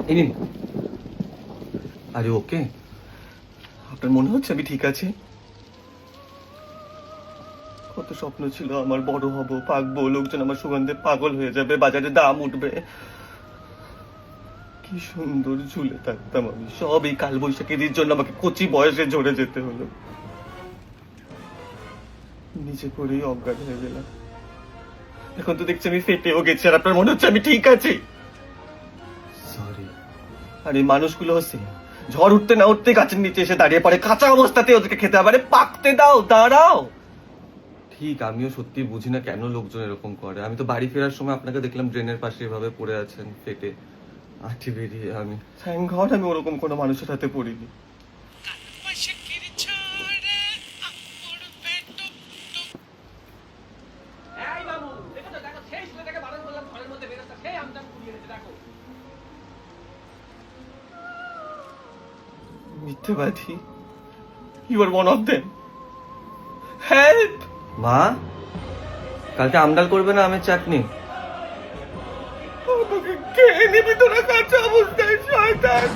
এই নিন। আরে ওকে, আপনার মনে হচ্ছে আমি ঠিক আছি? কত স্বপ্ন ছিল আমার, বড় হব, পাকবো, লোকজন আমার সুগন্ধে পাগল হয়ে যাবে, বাজারে দাম উঠবে, কি সুন্দর ঝুলে থাকতাম আমি। সব এই কালবৈশাখীর জন্য আমাকে কচি বয়সে ঝরে যেতে হলো। নিচে পড়েই অজ্ঞান হয়ে গেলাম। এখন তো দেখছি আমি ফেটেও গেছি, আর আপনার মনে হচ্ছে আমি ঠিক আছি। সরি। আর এই মানুষগুলো হচ্ছে ঝড় উঠতে না উঠতে গাছের নিচে এসে দাঁড়িয়ে পড়ে, কাঁচা অবস্থাতে ওদেরকে খেতে হবে। পাকতে দাও, দাঁড়াও। ঠিক, আমিও সত্যি বুঝি না কেন লোকজন এরকম করে। আমি তো বাড়ি ফেরার সময় আপনাকে দেখলাম ড্রেনের পাশে এভাবে পড়ে আছেন, ফেটে আঠি বেরিয়ে। আমি থ্যাংক গড আমি ওরকম কোনো মানুষের হাতে পড়িনি। মিথ্যেবাদী, you are one of them. Help! মা, কালকে আমডাল করবে না আমের চাটনি? আমাকে খেয়ে নিবি তোরা কাঁচা অবস্থায়, শয়তান।